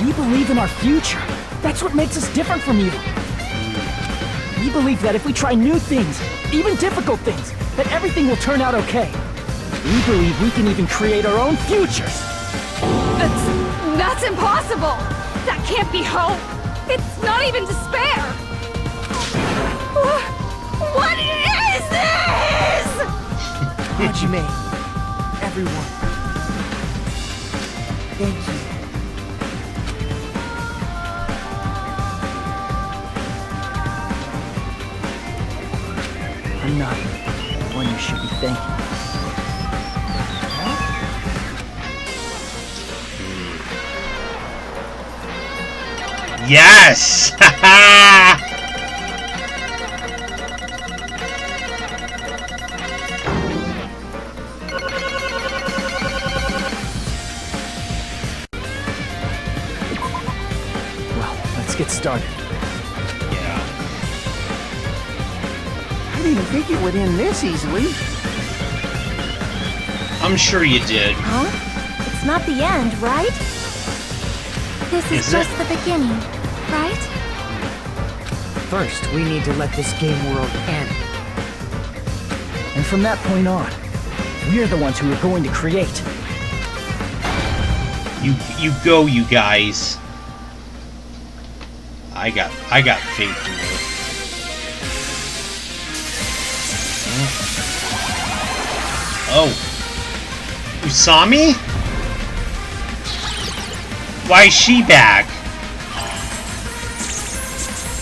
We believe in our future. That's what makes us different from you. We believe that if we try new things, even difficult things, that everything will turn out okay. We believe we can even create our own futures. That's impossible! That can't be hope! It's not even despair! What is this?! Hajime, everyone, thank you. I'm not the one you should be thanking. Yes! Well, let's get started. Yeah. I didn't think it would end this easily. I'm sure you did. Huh? It's not the end, right? This is Is just it? the beginning, right? First, we need to let this game world end. And from that point on, we're the ones who are going to create. You go, you guys. I got faith in you. Oh. Usami? Why is she back?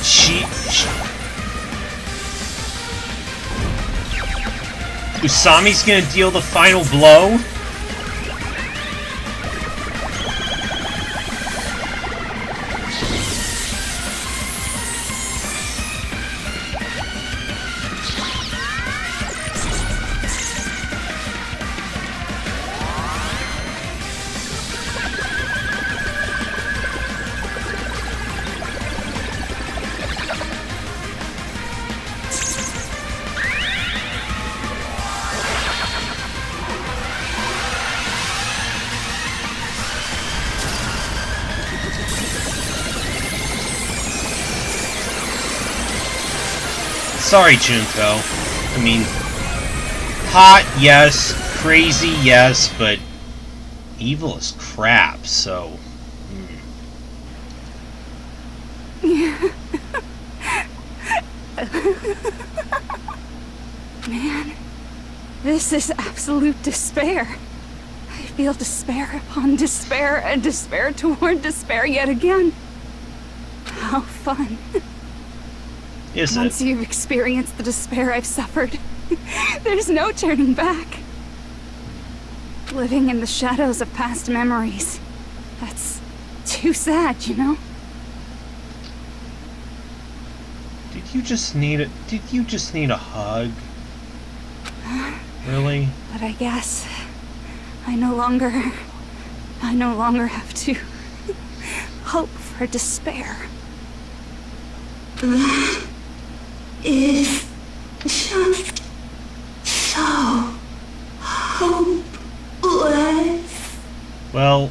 She... Usami's gonna deal the final blow? Sorry, Junko. I mean, hot, yes. Crazy, yes. But evil is crap, so... Man, this is absolute despair. I feel despair upon despair and despair toward despair yet again. How fun. Is Once it? you've experienced the despair I've suffered, there's no turning back. Living in the shadows of past memories. That's too sad, you know? Did you just need a hug? Really? But I guess I no longer have to hope for despair. That is just so hopeless. Well,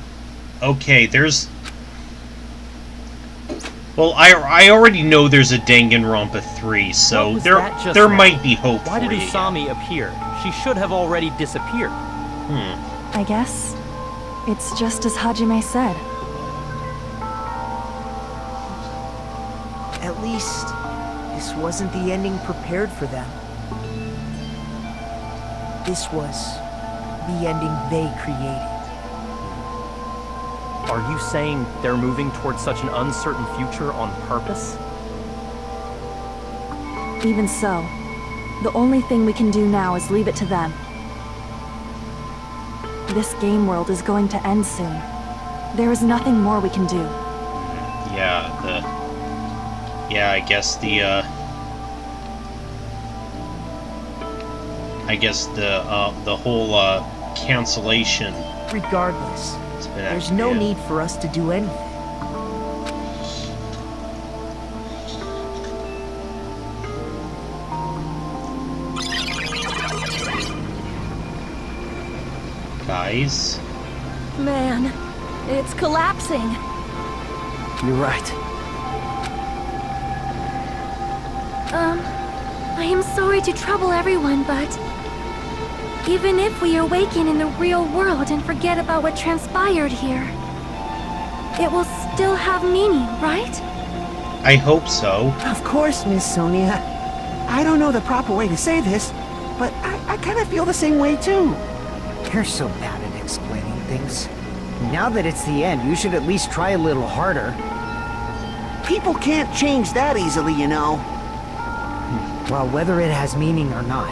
okay, there's... Well, I already know there's a Danganronpa 3, so there now? might be hope Why for did you. Usami appear? She should have already disappeared. I guess it's just as Hajime said. At least, this wasn't the ending prepared for them. This was the ending they created. Are you saying they're moving towards such an uncertain future on purpose? Even so, the only thing we can do now is leave it to them. This game world is going to end soon. There is nothing more we can do. I guess the whole cancellation. Regardless, there's no need for us to do anything. Guys? Man, it's collapsing. You're right. I am sorry to trouble everyone, but even if we awaken in the real world and forget about what transpired here, it will still have meaning, right? I hope so. Of course, Miss Sonia. I don't know the proper way to say this, but I kind of feel the same way too. You're so bad at explaining things. Now that it's the end, you should at least try a little harder. People can't change that easily, you know. Well, whether it has meaning or not,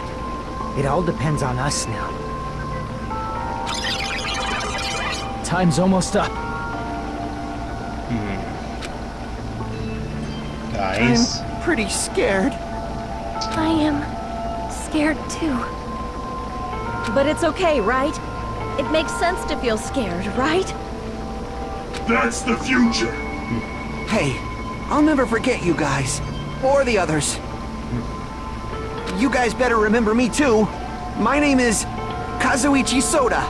it all depends on us now. Time's almost up. Guys? I'm pretty scared. I am scared too. But it's okay, right? It makes sense to feel scared, right? That's the future. Hey, I'll never forget you guys. Or the others. You guys better remember me too. My name is Kazuichi Soda.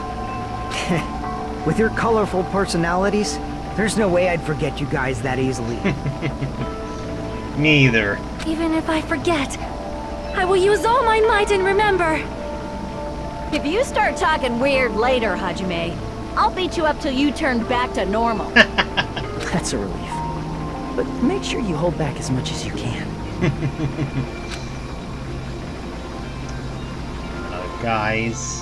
With your colorful personalities, there's no way I'd forget you guys that easily. Me either. Even if I forget, I will use all my might and remember. If you start talking weird later, Hajime, I'll beat you up till you turn back to normal. That's a relief. But make sure you hold back as much as you can. Guys.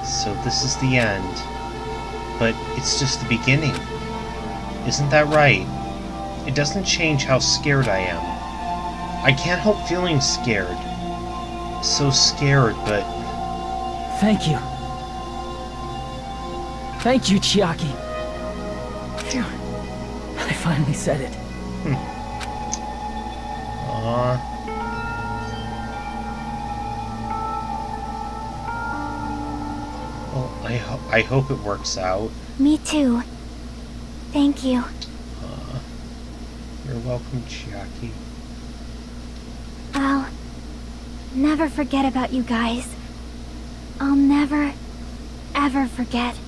So this is the end. But it's just the beginning. Isn't that right? It doesn't change how scared I am. I can't help feeling scared. So scared, but... Thank you. Thank you, Chiaki. Phew. I finally said it. Aww. Well, I hope it works out. Me too. Thank you. You're welcome, Chiaki. I'll never forget about you guys. I'll never, ever forget.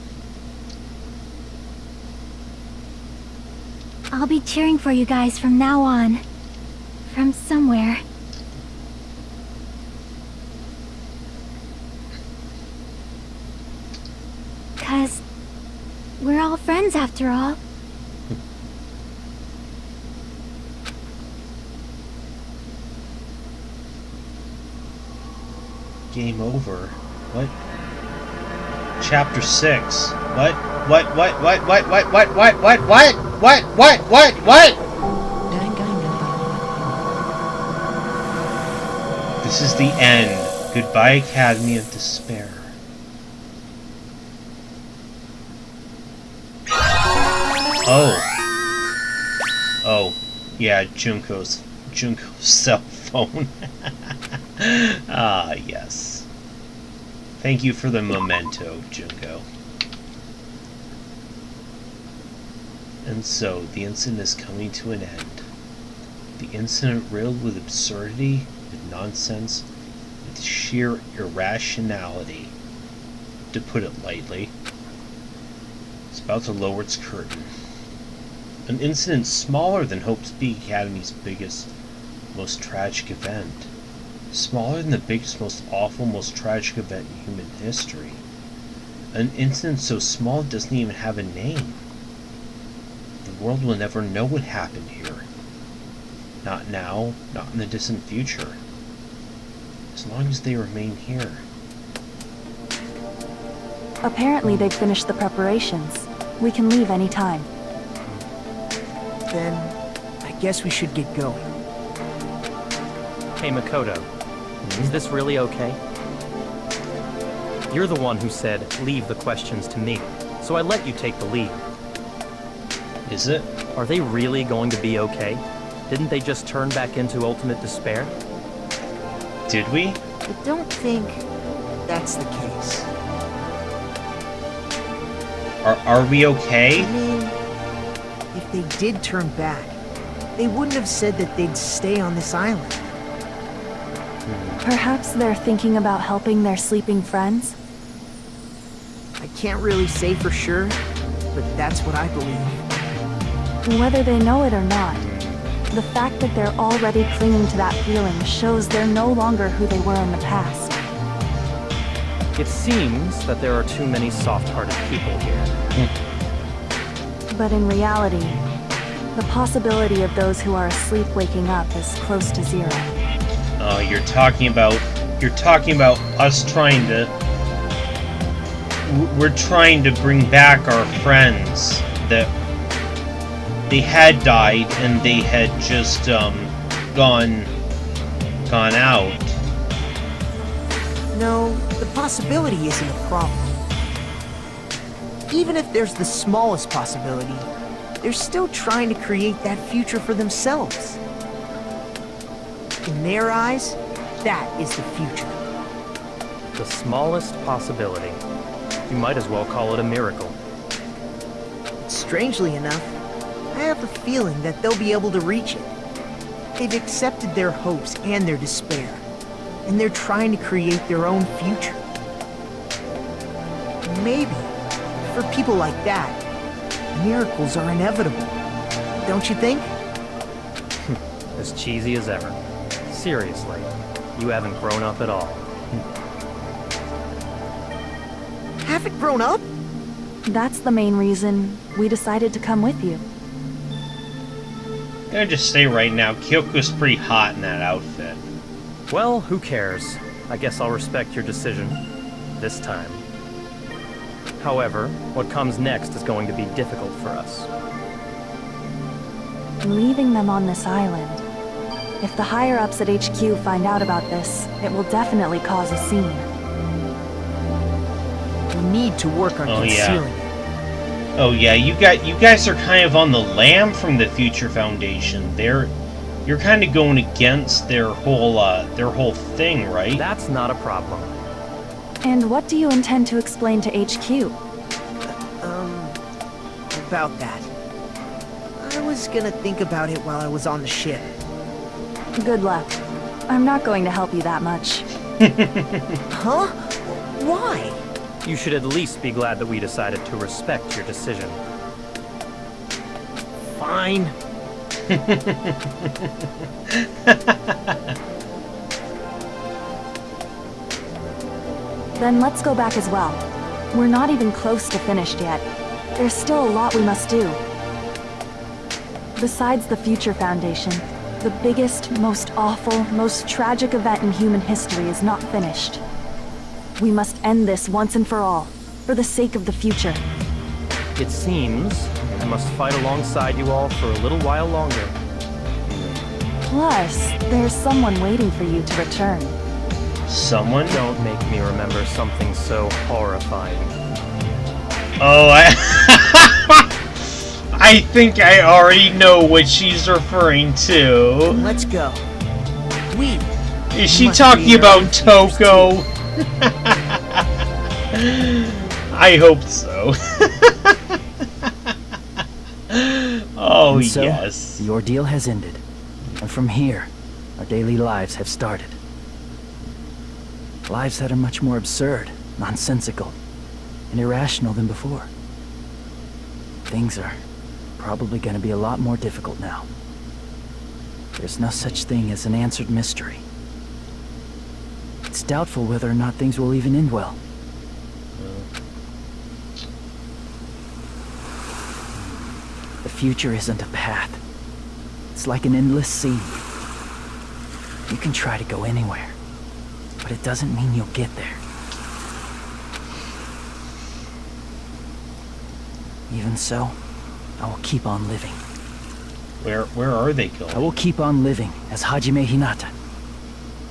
I'll be cheering for you guys from now on. From somewhere. Cause we're all friends after all. Game over. What? Chapter 6. What? This is the end. Goodbye, Academy of Despair. Oh, yeah, Junko's cell phone. Ah, yes. Thank you for the memento, Junko. And so, the incident is coming to an end. The incident riddled with absurdity, with nonsense, with sheer irrationality, to put it lightly. It's about to lower its curtain. An incident smaller than Hope's Peak Academy's biggest, most tragic event. Smaller than the biggest, most awful, most tragic event in human history. An incident so small it doesn't even have a name. The world will never know what happened here. Not now, not in the distant future. As long as they remain here. Apparently they've finished the preparations. We can leave any time. Then, I guess we should get going. Hey, Makoto. Is this really okay? You're the one who said, leave the questions to me. So I let you take the lead. Is it? Are they really going to be okay? Didn't they just turn back into ultimate despair? Did we? I don't think that's the case. Are we okay? I mean, if they did turn back, they wouldn't have said that they'd stay on this island. Perhaps they're thinking about helping their sleeping friends? I can't really say for sure, but that's what I believe. Whether they know it or not, the fact that they're already clinging to that feeling shows they're no longer who they were in the past. It seems that there are too many soft-hearted people here. But in reality, the possibility of those who are asleep waking up is close to zero. Oh, you're talking about us trying to... We're trying to bring back our friends that they had died and they had just gone out. No, the possibility isn't a problem. Even if there's the smallest possibility, they're still trying to create that future for themselves. In their eyes, that is the future. The smallest possibility. You might as well call it a miracle. Strangely enough, I have a feeling that they'll be able to reach it. They've accepted their hopes and their despair, and they're trying to create their own future. Maybe, for people like that, miracles are inevitable. Don't you think? As cheesy as ever. Seriously, you haven't grown up at all. Haven't grown up? That's the main reason we decided to come with you. I'm gonna just say right now, Kyoko's pretty hot in that outfit. Well, who cares? I guess I'll respect your decision. This time. However, what comes next is going to be difficult for us. Leaving them on this island. If the higher-ups at HQ find out about this, it will definitely cause a scene. We need to work on concealing it. Oh yeah, you guys are kind of on the lam from the Future Foundation. You're kind of going against their whole thing, right? That's not a problem. And what do you intend to explain to HQ? About that. I was gonna think about it while I was on the ship. Good luck. I'm not going to help you that much. Huh? Why? You should at least be glad that we decided to respect your decision. Fine. Then let's go back as well. We're not even close to finished yet. There's still a lot we must do. Besides the Future Foundation, the biggest, most awful, most tragic event in human history is not finished. We must end this once and for all, for the sake of the future. It seems I must fight alongside you all for a little while longer. Plus, there's someone waiting for you to return. Someone? Don't make me remember something so horrifying. Oh, I think I already know what she's referring to. Let's go. We Is she must talking be about our Toko? I hope so. Oh, And so, yes. the ordeal has ended. And from here, our daily lives have started. Lives that are much more absurd, nonsensical, and irrational than before. Things are probably going to be a lot more difficult now. There's no such thing as an answered mystery. It's doubtful whether or not things will even end well. The future isn't a path. It's like an endless sea. You can try to go anywhere, but it doesn't mean you'll get there. Even so, I will keep on living. Where are they going? I will keep on living as Hajime Hinata.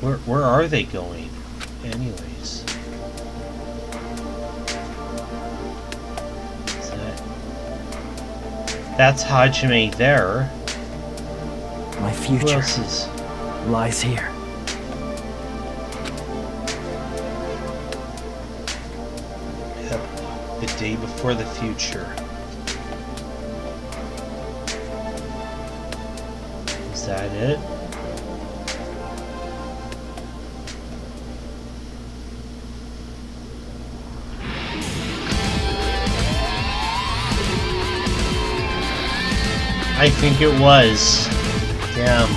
Where are they going? Anyways. Is that's Hajime there. My Who future else is... lies here. Yep. The day before the future. Is that it? I think it was. Damn.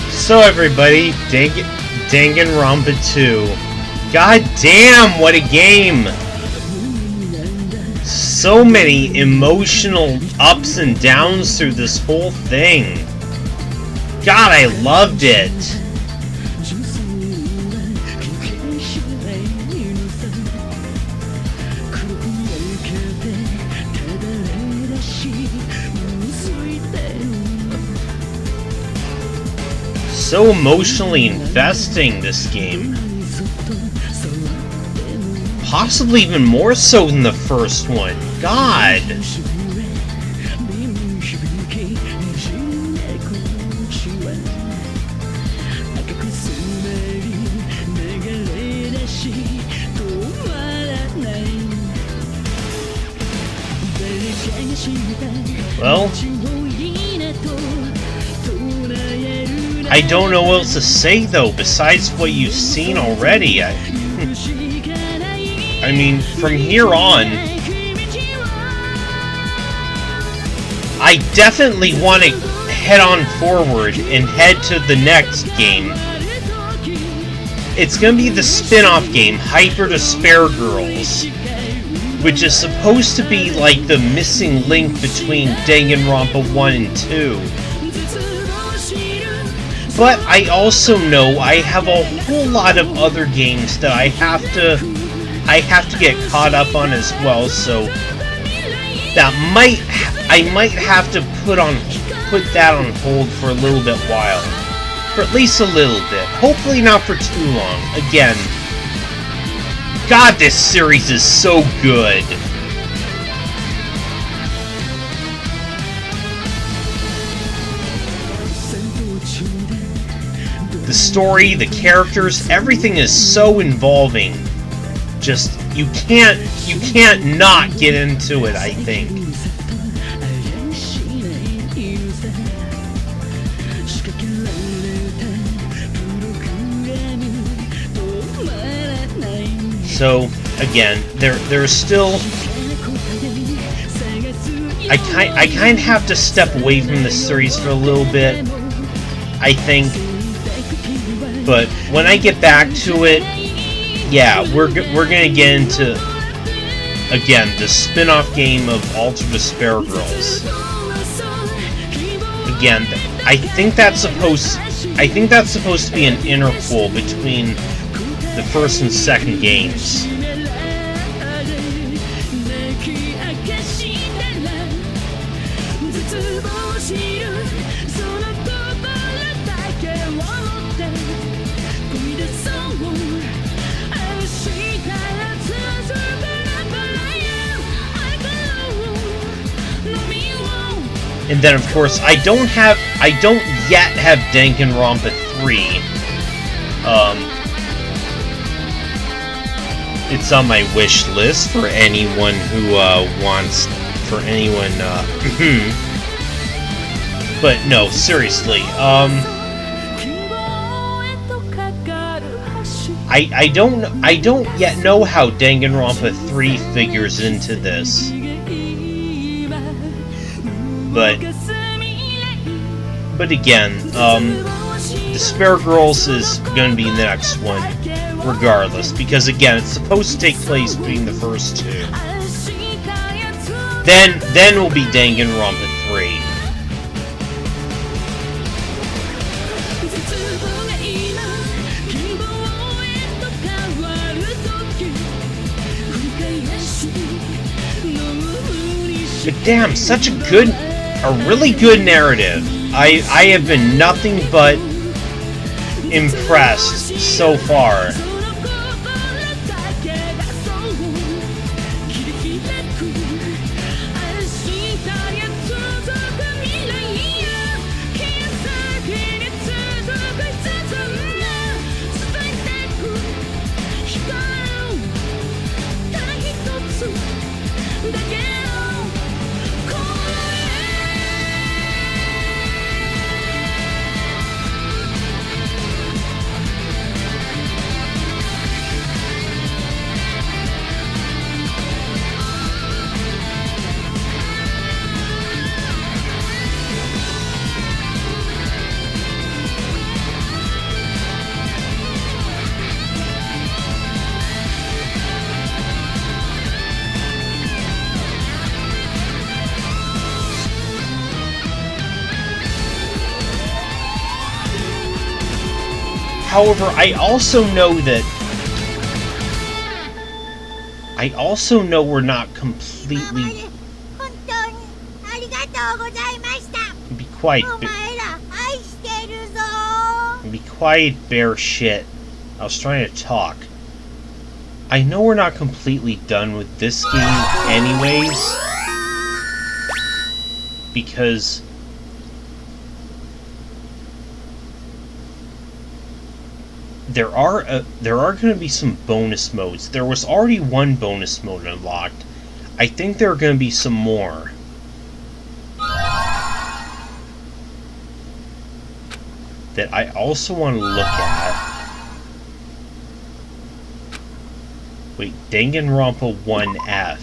So everybody, Danganronpa 2. God damn, what a game! So many emotional ups and downs through this whole thing. God, I loved it. So emotionally investing, this game. Possibly even more so than the first one. God! Well, I don't know what else to say though, besides what you've seen already. I mean, from here on, I definitely want to head on forward and head to the next game. It's gonna be the spin-off game, Hyper Despair Girls, which is supposed to be like the missing link between Danganronpa 1 and 2. But I also know I have a whole lot of other games that I have to get caught up on as well, so that I might have to put that on hold for a little bit while. For at least a little bit. Hopefully not for too long. Again, God, this series is so good. The story, the characters, everything is so involving. Just, you can't not get into it, I think. So, again, there's still... I kind of have to step away from the series for a little bit, I think. But when I get back to it, yeah, we're gonna get into, again, the spin-off game of Alter Despair Girls. Again, I think that's supposed to be an interquel between the first and second games. And then, of course, I don't yet have Danganronpa 3. It's on my wish list for anyone who wants, but no, seriously, I don't yet know how Danganronpa 3 figures into this. But again, Despair Girls is going to be the next one, regardless, because again, it's supposed to take place between the first two. Then will be Danganronpa 3. But damn, such a really good narrative. I have been nothing but impressed so far. However, I also know we're not completely... Be quiet, bear shit. I was trying to talk. I know we're not completely done with this game anyways, because there are going to be some bonus modes. There was already one bonus mode unlocked. I think there are going to be some more. That I also want to look at. Wait, Danganronpa 1F.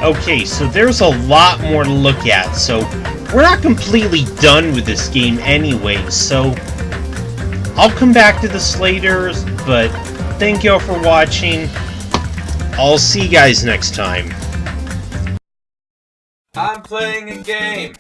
Okay, so there's a lot more to look at, so we're not completely done with this game anyway, so I'll come back to this later, but thank you all for watching. I'll see you guys next time. I'm playing a game.